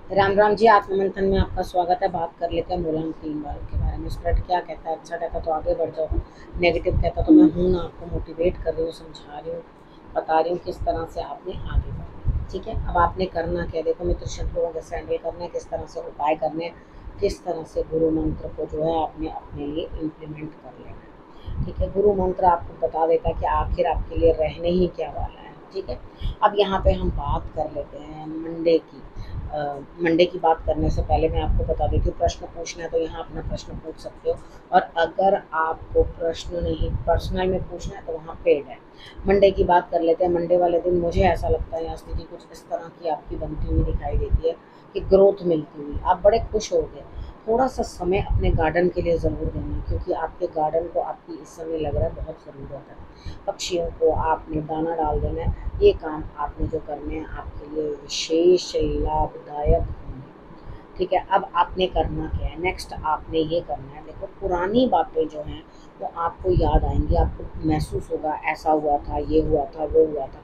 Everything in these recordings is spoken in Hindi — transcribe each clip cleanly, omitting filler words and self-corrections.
राम राम जी। आत्ममंथन में आपका स्वागत है। बात कर लेते हैं मूलांक 3 बार के बारे में। स्प्रेड क्या कहता है? अच्छा कहता तो आगे बढ़ जाओ, नेगेटिव कहता तो मैं हूँ ना, आपको मोटिवेट कर रही हूँ, समझा रही हूँ, बता रही हूँ किस तरह से आपने आगे बढ़ना है। ठीक है, अब आपने करना क्या? देखो मित्र शत्रुओं को कैसे हैंडल करना है, किस तरह से उपाय करने हैं, किस तरह से गुरु मंत्र को जो है आपने अपने लिए इम्प्लीमेंट कर लेना है। ठीक है, गुरु मंत्र आपको बता देता है कि आखिर आपके लिए रहने ही क्या वाला है। ठीक है, अब यहाँ पे हम बात कर लेते हैं मंडे की। मंडे की बात करने से पहले मैं आपको बता देती हूँ, प्रश्न पूछना है तो यहाँ अपना प्रश्न पूछ सकते हो, और अगर आपको प्रश्न नहीं पर्सनल में पूछना है तो वहाँ पेड है। मंडे की बात कर लेते हैं। मंडे वाले दिन मुझे ऐसा लगता है यहाँ स्थिति कुछ इस तरह की आपकी बनती हुई दिखाई देती है कि ग्रोथ मिलती हुई आप बड़े खुश हो गए। थोड़ा सा समय अपने गार्डन के लिए ज़रूर देना, क्योंकि आपके गार्डन को आपकी इस समय लग रहा है बहुत ज़रूरत है। पक्षियों को आपने दाना डाल देना है। ये काम आपने जो करने हैं आपके लिए विशेष लाभदायक होंगे। ठीक है, अब आपने करना क्या है? नेक्स्ट आपने ये करना है, देखो पुरानी बातें जो हैं वो आपको याद आएंगी, आपको महसूस होगा ऐसा हुआ था, ये हुआ था, वो हुआ था।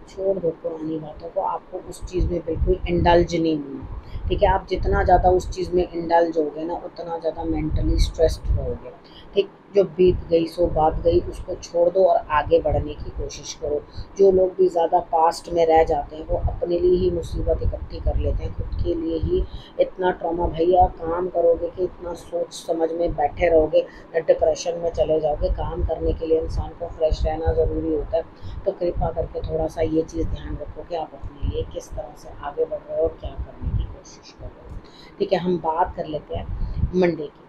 छोड़ दो पुरानी बातों को, आपको उस चीज़ में बिल्कुल इंडल्ज नहीं होना। ठीक है, आप जितना ज़्यादा उस चीज़ में इंडल्ज होगे ना, उतना ज़्यादा मेंटली स्ट्रेस्ड रहोगे। ठीक, जो बीत गई सो बात गई, उसको छोड़ दो और आगे बढ़ने की कोशिश करो। जो लोग भी ज़्यादा पास्ट में रह जाते हैं वो अपने लिए ही मुसीबत इकट्ठी कर लेते हैं, खुद के लिए ही इतना ट्रॉमा। भैया काम करोगे कि इतना सोच समझ में बैठे रहोगे, डिप्रेशन में चले जाओगे। काम करने के लिए इंसान को फ्रेश रहना ज़रूरी होता है। तो कृपया करके थोड़ा सा ये चीज़ ध्यान रखो कि आप अपने लिए किस तरह से आगे बढ़ रहे हो और क्या करने की कोशिश कर रहे हो। ठीक है, हम बात कर लेते हैं मंडे की।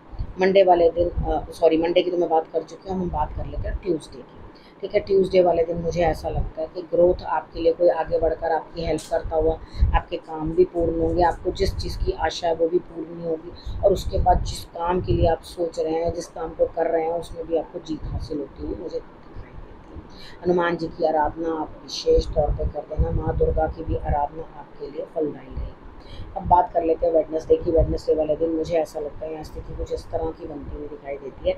मंडे वाले दिन सॉरी, मंडे की तो मैं बात कर चुकी हूँ, हम बात कर लेते हैं ट्यूसडे की। ठीक है, ट्यूसडे वाले दिन मुझे ऐसा लगता है कि ग्रोथ आपके लिए कोई आगे बढ़कर आपकी हेल्प करता हुआ, आपके काम भी पूर्ण होंगे, आपको जिस चीज़ की आशा है वो भी पूर्ण होगी, और उसके बाद जिस काम के लिए आप सोच रहे हैं, जिस काम को कर रहे हैं, उसमें भी आपको जीत हासिल होती हुई मुझे दिखाई देती है। हनुमान जी की आराधना आप विशेष तौर पर कर देना, माँ दुर्गा की भी आराधना आपके लिए फलदायी रहेगी। अब बात कर लेते हैं वेडनेसडे की। वेडनेसडे वाले दिन मुझे ऐसा लगता है यहाँ स्थिति कुछ इस तरह की बनती हुई दिखाई देती है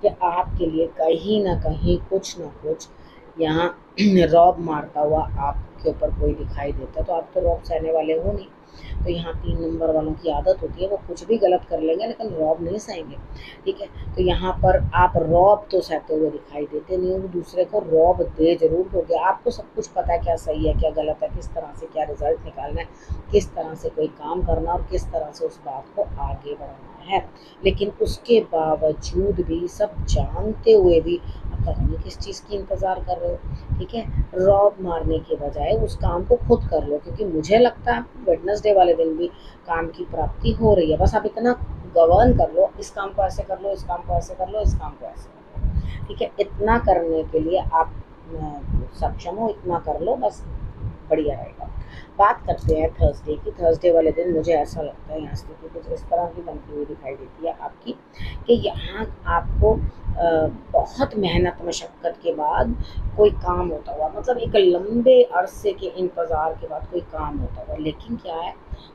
कि आपके लिए कहीं ना कहीं कुछ ना कुछ यहाँ रौब मारता हुआ आपके ऊपर कोई दिखाई देता है। तो आप तो रौब सहने वाले हो नहीं, तो यहाँ 3 नंबर वालों की आदत होती है, वो कुछ भी गलत कर लेंगे लेकिन रौब नहीं सहेंगे। ठीक है, तो यहाँ पर आप रौब तो सहते हुए दिखाई देते नहीं हो, दूसरे को रौब दे जरूर दोगे। आपको सब कुछ पता है क्या सही है क्या गलत है, किस तरह से क्या रिजल्ट निकालना है, किस तरह से कोई काम करना और किस तरह से उस बात को आगे बढ़ाना है। लेकिन उसके बावजूद भी, सब जानते हुए भी, आप पता नहीं किस चीज़ की इंतज़ार कर रहे हो। ठीक है, रौब मारने के बजाय उस काम को खुद कर लो, क्योंकि मुझे लगता है वेडनेसडे वाले दिन भी काम की प्राप्ति हो रही है। बस आप इतना गवर्न कर लो, इस काम को ऐसे कर लो, इस काम को ऐसे कर लो, इस काम को ऐसे कर लो। ठीक है, इतना करने के लिए आप सक्षम हो, इतना कर लो बस, बढ़िया रहेगा। बात करते हैं थर्सडे की। थर्सडे वाले दिन मुझे ऐसा लगता है यहाँ स्थिति कुछ इस तरह की बनती हुई दिखाई देती है आपकी कि यहाँ आपको बहुत मेहनत मशक्क़त के बाद कोई काम होता हुआ, मतलब एक लंबे अरसे के इंतज़ार के बाद कोई काम होता हुआ, लेकिन क्या है,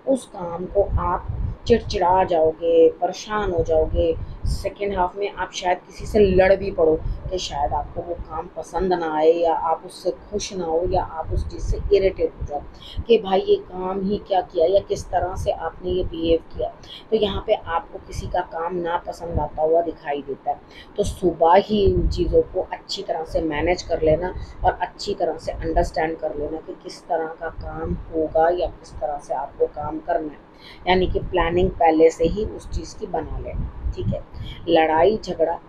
उस काम को आप चिड़चिड़ा जाओगे, परेशान हो जाओगे। सेकेंड हाफ में आप शायद किसी से लड़ भी पड़ो कि शायद आपको वो काम पसंद ना आए, या आप उससे खुश ना हो, या आप उस चीज़ से इरिटेट हो जाओ कि भाई ये काम ही क्या किया, या किस तरह से आपने ये बिहेव किया। तो यहाँ पे आपको किसी का काम ना पसंद आता हुआ दिखाई देता है। तो सुबह ही इन चीज़ों को अच्छी तरह से मैनेज कर लेना और अच्छी तरह से अंडरस्टैंड कर लेना कि किस तरह का काम होगा या किस तरह से आपको काम करना है। यानी कि प्लानिंग पहले से ही उस चीज़ की बना लेना। ठीक है, लड़ाई झगड़ा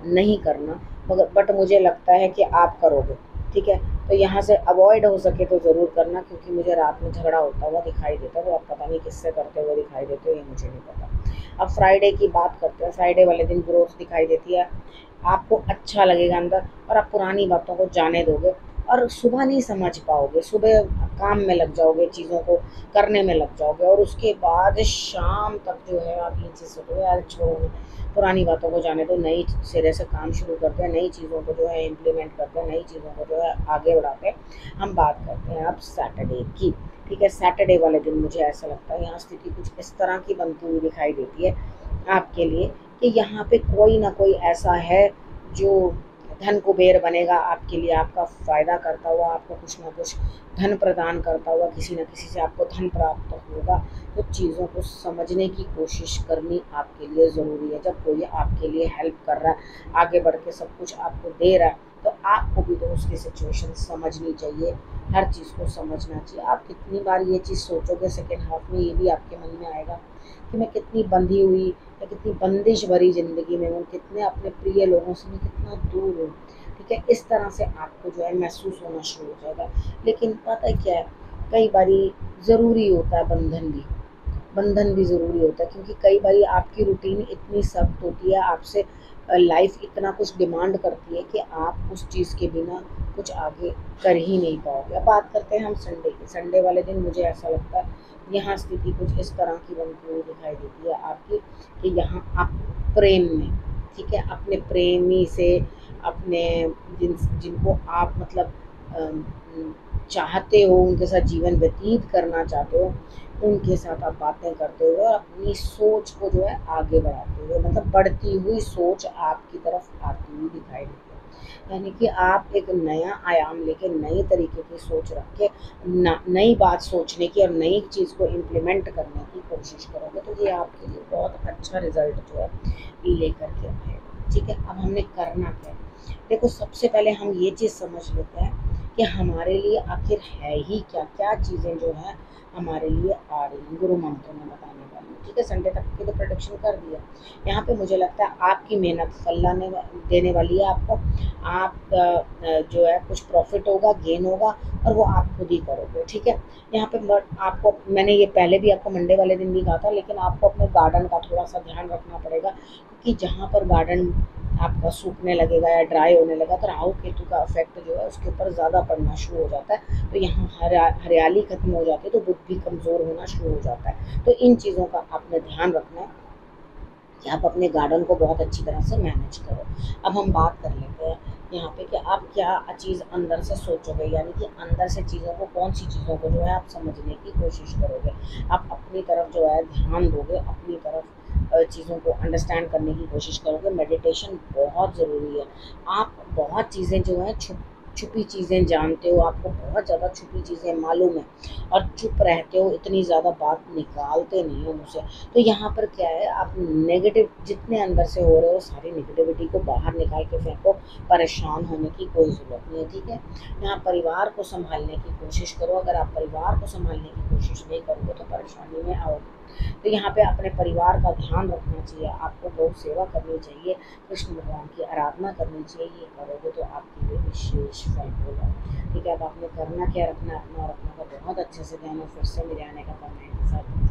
नहीं करना, मगर बट मुझे लगता है कि आप करोगे। ठीक है, तो यहाँ से अवॉइड हो सके तो ज़रूर करना, क्योंकि मुझे रात में झगड़ा होता हुआ दिखाई देता है, तो आप पता नहीं किससे करते हुए दिखाई देते हो, ये मुझे नहीं पता। अब फ्राइडे की बात करते हैं। फ्राइडे वाले दिन ग्रोथ दिखाई देती है, आपको अच्छा लगेगा अंदर, और आप पुरानी बातों को जाने दोगे और सुबह नहीं समझ पाओगे। सुबह काम में लग जाओगे, चीज़ों को करने में लग जाओगे, और उसके बाद शाम तक जो है आप ये चीज़ सोचोगे यार छोड़ो, पुरानी बातों को जाने दो, नई सिरे से काम शुरू करते हैं, नई चीज़ों को जो है इम्प्लीमेंट करते हैं, नई चीज़ों को जो है आगे बढ़ाते हैं। हम बात करते हैं अब सैटरडे की। ठीक है, सैटरडे वाले दिन मुझे ऐसा लगता है यहाँ स्थिति कुछ इस तरह की बनती हुई दिखाई देती है आपके लिए कि यहाँ पे कोई ना कोई ऐसा है जो धन कुबेर बनेगा आपके लिए, आपका फ़ायदा करता हुआ, आपको कुछ ना कुछ धन प्रदान करता हुआ, किसी न किसी से आपको धन प्राप्त होगा। तो चीज़ों को समझने की कोशिश करनी आपके लिए ज़रूरी है। जब कोई आपके लिए हेल्प कर रहा है, आगे बढ़ के सब कुछ आपको दे रहा है, तो आपको भी तो उसकी सिचुएशन समझनी चाहिए, हर चीज़ को समझना चाहिए। आप कितनी बार ये चीज़ सोचोगे सेकेंड हाफ में, ये भी आपके मन में आएगा कि मैं कितनी बंधी हुई या कितनी बंदिश भरी ज़िंदगी में हूँ, कितने अपने प्रिय लोगों से मैं कितना दूर हूँ। ठीक है, इस तरह से आपको जो है महसूस होना शुरू हो जाएगा। लेकिन पता है क्या है, कई बारी ज़रूरी होता है बंधन भी ज़रूरी होता है, क्योंकि कई बारी आपकी रूटीन इतनी सख्त होती है, आपसे लाइफ इतना कुछ डिमांड करती है कि आप उस चीज़ के बिना कुछ आगे कर ही नहीं पाओगे। अब बात करते हैं हम संडे की। संडे वाले दिन मुझे ऐसा लगता है यहाँ स्थिति कुछ इस तरह की बनती हुई दिखाई देती है आपकी, कि यहाँ आप प्रेम में, ठीक है, अपने प्रेमी से, अपने जिनको आप मतलब अम, चाहते हो, उनके साथ जीवन व्यतीत करना चाहते हो, उनके साथ आप बातें करते हुए और अपनी सोच को जो है आगे बढ़ाते हुए, मतलब बढ़ती हुई सोच आपकी तरफ आती हुई दिखाई देती है। यानी कि आप एक नया आयाम लेके, नई तरीके की सोच रख के नई बात सोचने की और नई चीज़ को इम्प्लीमेंट करने की कोशिश करोगे, तो ये आपके लिए बहुत अच्छा रिजल्ट जो है लेकर के आएगा। ठीक है, अब हमने करना क्या है? देखो, सबसे पहले हम ये चीज़ समझ लेते हैं कि हमारे लिए आखिर है ही क्या, क्या चीज़ें जो है हमारे लिए आ रही हैं गुरु मंत्र में बताने वाली। ठीक है, संडे तक की तो प्रोडिक्शन कर दिया। यहाँ पे मुझे लगता है आपकी मेहनत फल देने वाली है आपको। आप जो है कुछ प्रॉफिट होगा, गेन होगा, और वो आप खुद ही करोगे। ठीक है, यहाँ पे आपको, मैंने ये पहले भी आपको मंडे वाले दिन भी कहा था, लेकिन आपको अपने गार्डन का थोड़ा सा ध्यान रखना पड़ेगा, क्योंकि जहाँ पर गार्डन आपका सूखने लगेगा या ड्राई होने लगा, तो राहु केतु का इफेक्ट जो है उसके ऊपर ज़्यादा पड़ना शुरू हो जाता है। तो यहाँ हरियाली खत्म हो जाती है, तो बुद्धि कमज़ोर होना शुरू हो जाता है। तो इन चीज़ों का आपने ध्यान रखना है कि आप अपने गार्डन को बहुत अच्छी तरह से मैनेज करो। अब हम बात कर लेते हैं यहाँ पे कि आप क्या चीज़ अंदर से सोचोगे, यानी कि अंदर से चीज़ों को, कौन सी चीज़ों को जो है आप समझने की कोशिश करोगे। आप अपनी तरफ जो है ध्यान दोगे, अपनी तरफ चीज़ों को अंडरस्टैंड करने की कोशिश करोगे। मेडिटेशन बहुत ज़रूरी है। आप बहुत चीज़ें जो हैं छुपी चीज़ें जानते हो, आपको बहुत ज़्यादा छुपी चीज़ें मालूम है, और चुप रहते हो, इतनी ज़्यादा बात निकालते नहीं हो मुझसे। तो यहाँ पर क्या है, आप नेगेटिव जितने अंदर से हो रहे हो, सारी नेगेटिविटी को बाहर निकाल के फेंको। परेशान होने की कोई ज़रूरत नहीं है। ठीक है, यहाँ परिवार को संभालने की कोशिश करो। अगर आप परिवार को संभालने की कोशिश नहीं करोगे तो परेशानी में आओगे। तो यहाँ पे अपने परिवार का ध्यान रखना चाहिए, आपको गौ सेवा करनी चाहिए, कृष्ण भगवान की आराधना करनी चाहिए। ये करोगे तो आपके लिए विशेष फल होगा। ठीक है, अब आपने करना क्या, रखना अपना और अपना का बहुत अच्छे से ध्यान, और फिर से मेरे आने का समय के साथ